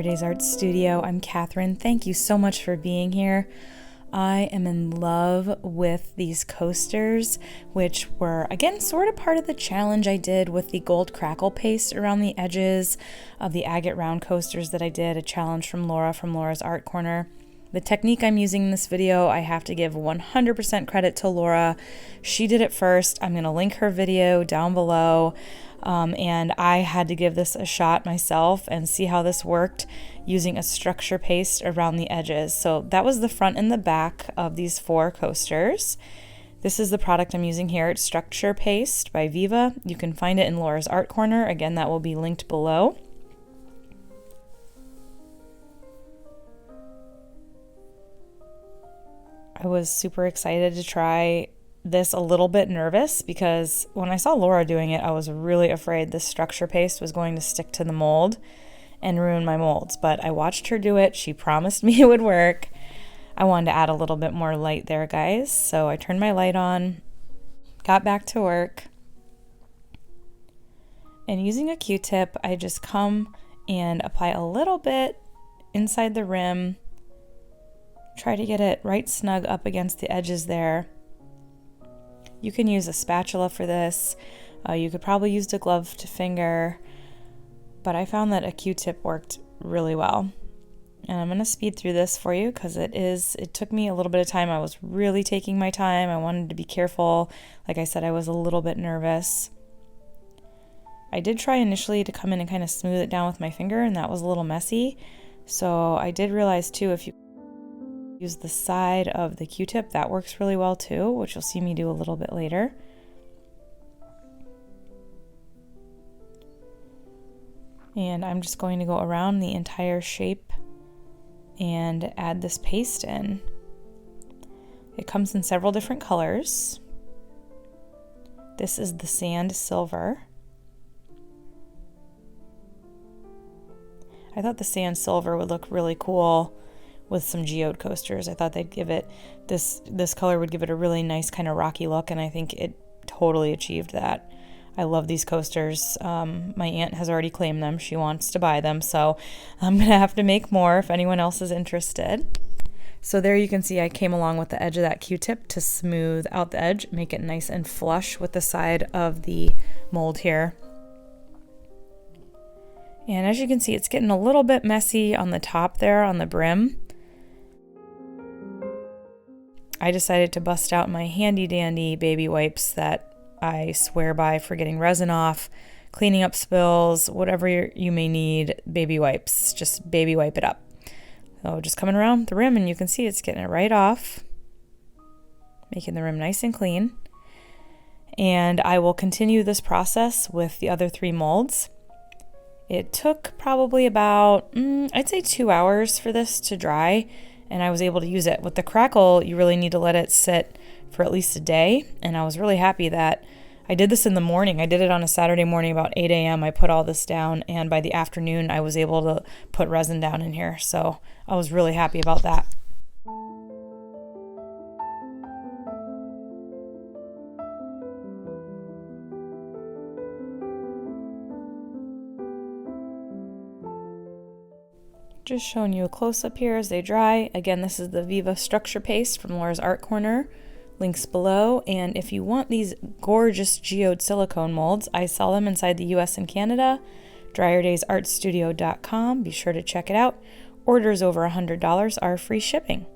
Dryer Days Art Studio. I'm Catherine. Thank you so much for being here. I am in love with these coasters, which were, again, sort of part of the challenge I did with the gold crackle paste around the edges of the agate round coasters that I did, a challenge from Laura from Laura's Art Corner. The technique I'm using in this video, I have to give 100% credit to Laura. She did it first. I'm going to link her video down below. And I had to give this a shot myself and see how this worked using a structure paste around the edges. So that was the front and the back of these 4 coasters. This is the product I'm using here. It's Structure Paste by Viva. You can find it in Laura's Art Corner. Again, that will be linked below. I was super excited to try this, a little bit nervous because when I saw Laura doing it, I was really afraid this structure paste was going to stick to the mold and ruin my molds. But I watched her do it. She promised me it would work. I wanted to add a little bit more light there, guys. So I turned my light on, got back to work, and using a Q-tip, I just come and apply a little bit inside the rim, try to get it right snug up against the edges there. You can use a spatula for this. You could probably use a glove to finger, but I found that a Q-tip worked really well. And I'm going to speed through this for you because it took me a little bit of time. I was really taking my time. I wanted to be careful. Like I said, I was a little bit nervous. I did try initially to come in and kind of smooth it down with my finger, and that was a little messy. So I did realize too, if you use the side of the Q-tip, that works really well too, which you'll see me do a little bit later. And I'm just going to go around the entire shape and add this paste in. It comes in several different colors. This is the sand silver. I thought the sand silver would look really cool with some geode coasters. I thought they'd give it, this color would give it a really nice kind of rocky look, and I think it totally achieved that. I love these coasters. My aunt has already claimed them. She wants to buy them, so I'm gonna have to make more if anyone else is interested. So there you can see I came along with the edge of that Q-tip to smooth out the edge, make it nice and flush with the side of the mold here. And as you can see, it's getting a little bit messy on the top there on the brim. I decided to bust out my handy dandy baby wipes that I swear by for getting resin off, cleaning up spills, whatever you may need, baby wipes. Just baby wipe it up. So just coming around the rim, and you can see it's getting it right off, making the rim nice and clean. And I will continue this process with the other 3 molds. It took probably about, I'd say 2 hours for this to dry, and I was able to use it. With the crackle, you really need to let it sit for at least a day, and I was really happy that I did this in the morning. I did it on a Saturday morning about 8 a.m. I put all this down, and by the afternoon, I was able to put resin down in here, so I was really happy about that. Just showing you a close-up here as they dry. Again, this is the Viva Structure Paste from Laura's Art Corner. Links below. And if you want these gorgeous geode silicone molds, I sell them inside the US and Canada. DryerDaysArtStudio.com. Be sure to check it out. Orders over $100 are free shipping.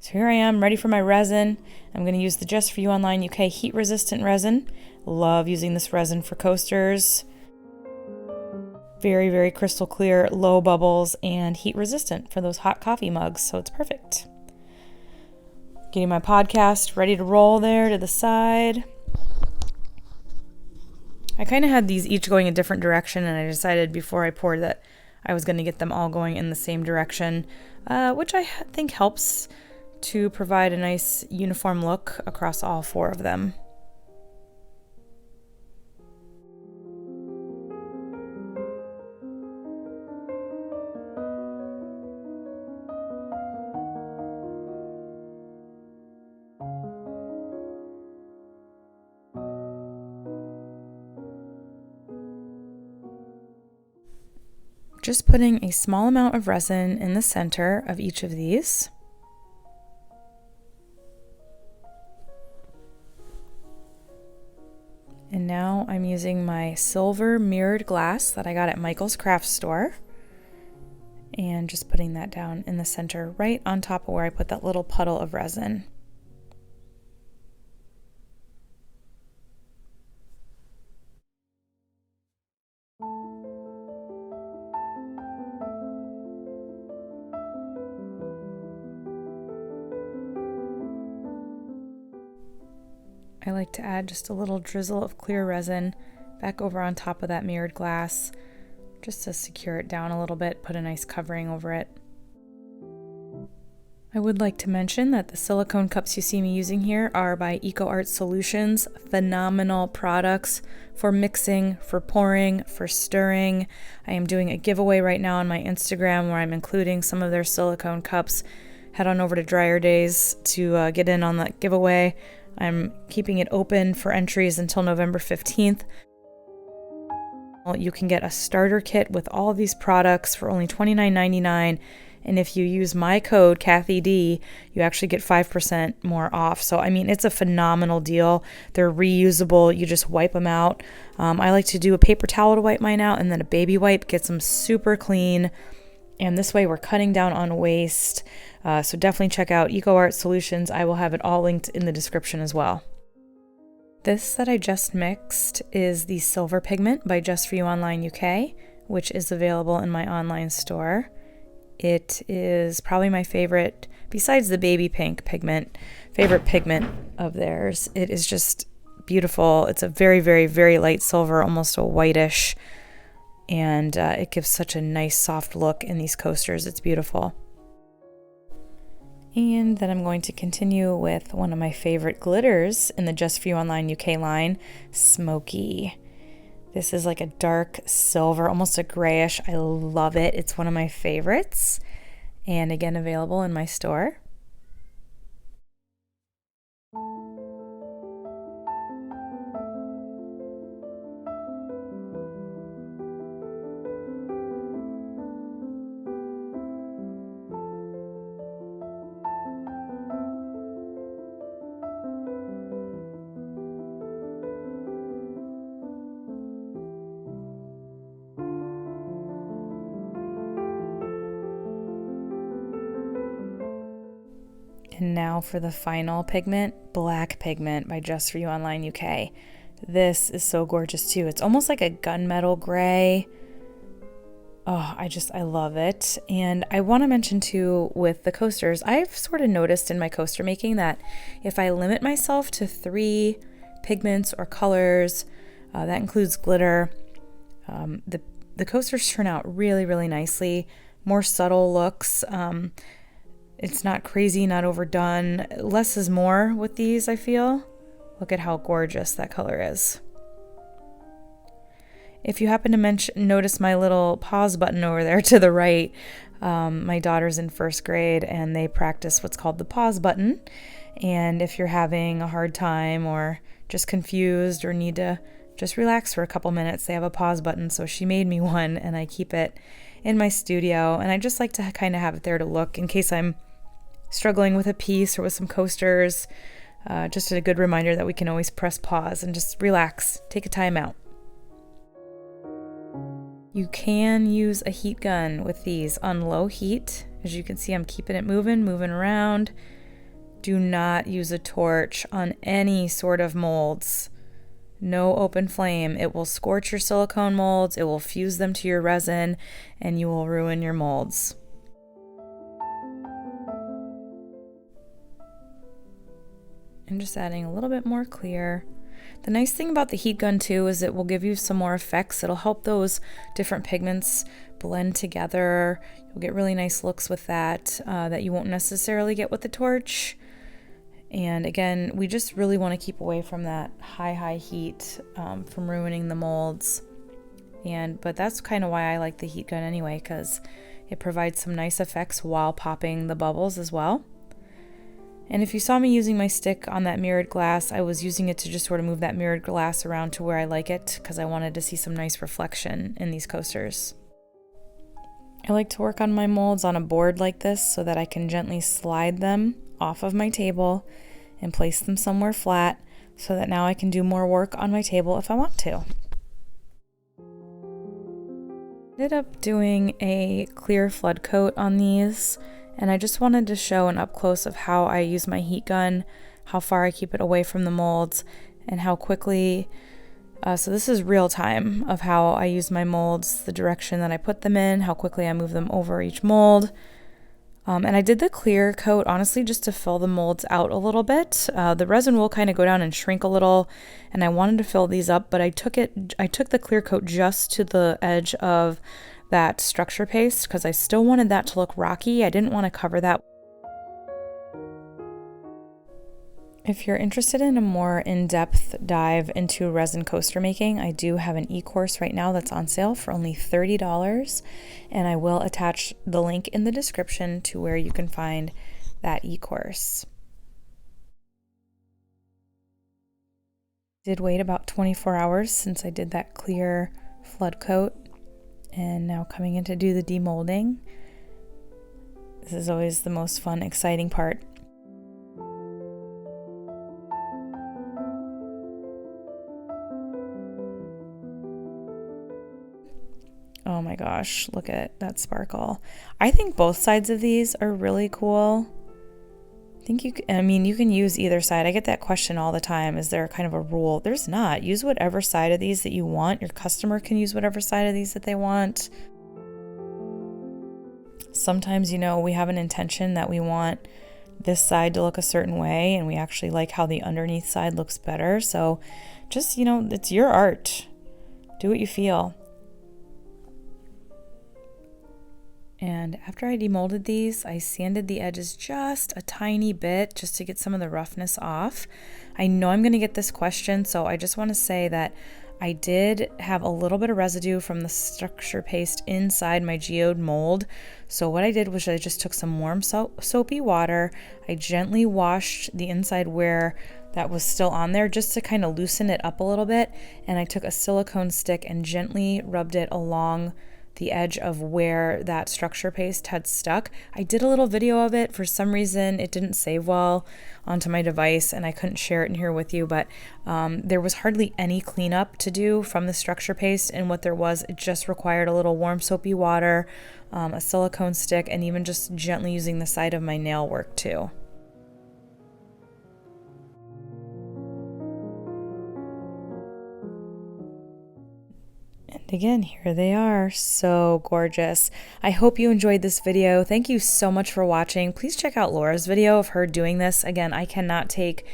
So here I am, ready for my resin. I'm going to use the Just For You Online UK heat-resistant resin. Love using this resin for coasters. Very, very crystal clear, low bubbles, and heat resistant for those hot coffee mugs, so it's perfect. Getting my podcast ready to roll there to the side. I kind of had these each going a different direction, and I decided before I poured that I was going to get them all going in the same direction, which I think helps to provide a nice uniform look across all 4 of them. Just putting a small amount of resin in the center of each of these. And now I'm using my silver mirrored glass that I got at Michael's craft store. And just putting that down in the center right on top of where I put that little puddle of resin. I like to add just a little drizzle of clear resin back over on top of that mirrored glass, just to secure it down a little bit, put a nice covering over it. I would like to mention that the silicone cups you see me using here are by EcoArt Solutions. Phenomenal products for mixing, for pouring, for stirring. I am doing a giveaway right now on my Instagram where I'm including some of their silicone cups. Head on over to Dryer Days to get in on that giveaway. I'm keeping it open for entries until November 15th. You can get a starter kit with all of these products for only $29.99. And if you use my code, Kathy D, you actually get 5% more off. So, I mean, it's a phenomenal deal. They're reusable. You just wipe them out. I like to do a paper towel to wipe mine out and then a baby wipe. Gets them super clean. And this way we're cutting down on waste. So definitely check out EcoArt Solutions. I will have it all linked in the description as well. This that I just mixed is the Silver Pigment by Just For You Online UK, which is available in my online store. It is probably my favorite, besides the baby pink pigment, favorite pigment of theirs. It is just beautiful. It's a very, very, very light silver, almost a whitish, and it gives such a nice soft look in these coasters. It's beautiful. And then I'm going to continue with one of my favorite glitters in the Just For You Online UK line, Smoky. This is like a dark silver, almost a grayish. I love it. It's one of my favorites. And again, available in my store. And now for the final pigment, Black Pigment by Just For You Online UK. This is so gorgeous too. It's almost like a gunmetal gray. Oh, I love it. And I want to mention too with the coasters, I've sort of noticed in my coaster making that if I limit myself to 3 pigments or colors, that includes glitter, the coasters turn out really, really nicely. More subtle looks. It's not crazy, not overdone. Less is more with these, I feel. Look at how gorgeous that color is. If you happen to notice my little pause button over there to the right, my daughter's in 1st grade and they practice what's called the pause button. And if you're having a hard time or just confused or need to just relax for a couple minutes, they have a pause button. So she made me one and I keep it in my studio. And I just like to kind of have it there to look in case I'm struggling with a piece or with some coasters. Just a good reminder that we can always press pause and just relax, take a time out. You can use a heat gun with these on low heat. As you can see, I'm keeping it moving around. Do not use a torch on any sort of molds. No open flame. It will scorch your silicone molds, it will fuse them to your resin, and you will ruin your molds. And just adding a little bit more clear. The nice thing about the heat gun too is it will give you some more effects. It'll help those different pigments blend together. You'll get really nice looks with that that you won't necessarily get with the torch. And again, we just really want to keep away from that high heat from ruining the molds. But that's kind of why I like the heat gun anyway, because it provides some nice effects while popping the bubbles as well. And if you saw me using my stick on that mirrored glass, I was using it to just sort of move that mirrored glass around to where I like it because I wanted to see some nice reflection in these coasters. I like to work on my molds on a board like this so that I can gently slide them off of my table and place them somewhere flat so that now I can do more work on my table if I want to. Ended up doing a clear flood coat on these, and I just wanted to show an up close of how I use my heat gun, how far I keep it away from the molds, and how quickly, so this is real time of how I use my molds, the direction that I put them in, how quickly I move them over each mold. And I did the clear coat, honestly, just to fill the molds out a little bit. The resin will kind of go down and shrink a little, and I wanted to fill these up, but I took the clear coat just to the edge of that structure paste because I still wanted that to look rocky. I didn't want to cover that. If you're interested in a more in-depth dive into resin coaster making, I do have an e-course right now that's on sale for only $30, and I will attach the link in the description to where you can find that e-course. Did wait about 24 hours since I did that clear flood coat, and now coming in to do the demolding. This is always the most fun, exciting part. Oh my gosh, look at that sparkle. I think both sides of these are really cool. I think you can use either side. I get that question all the time. Is there kind of a rule? There's not. Use whatever side of these that you want. Your customer can use whatever side of these that they want. Sometimes, we have an intention that we want this side to look a certain way, and we actually like how the underneath side looks better. So just, it's your art. Do what you feel. And after I demolded these, I sanded the edges just a tiny bit just to get some of the roughness off. I know I'm going to get this question, so I just want to say that I did have a little bit of residue from the structure paste inside my geode mold. So what I did was I just took some warm soapy water. I gently washed the inside where that was still on there just to kind of loosen it up a little bit. And I took a silicone stick and gently rubbed it along the edge of where that structure paste had stuck. I did a little video of it. For some reason, it didn't save well onto my device and I couldn't share it in here with you, but there was hardly any cleanup to do from the structure paste, and what there was, it just required a little warm soapy water, a silicone stick, and even just gently using the side of my nail work too. Again, here they are, so gorgeous. I hope you enjoyed this video. Thank you so much for watching. Please check out Laura's video of her doing this. Again, I cannot take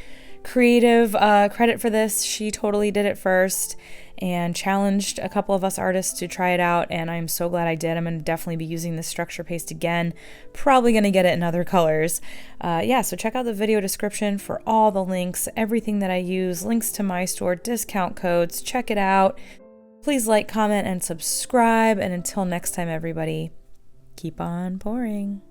creative credit for this. She totally did it first and challenged a couple of us artists to try it out, and I'm so glad I did. I'm going to definitely be using this structure paste again. Probably going to get it in other colors. Yeah, so check out the video description for all the links, everything that I use, links to my store, discount codes. Check it out. Please like, comment, and subscribe. And until next time, everybody, keep on pouring.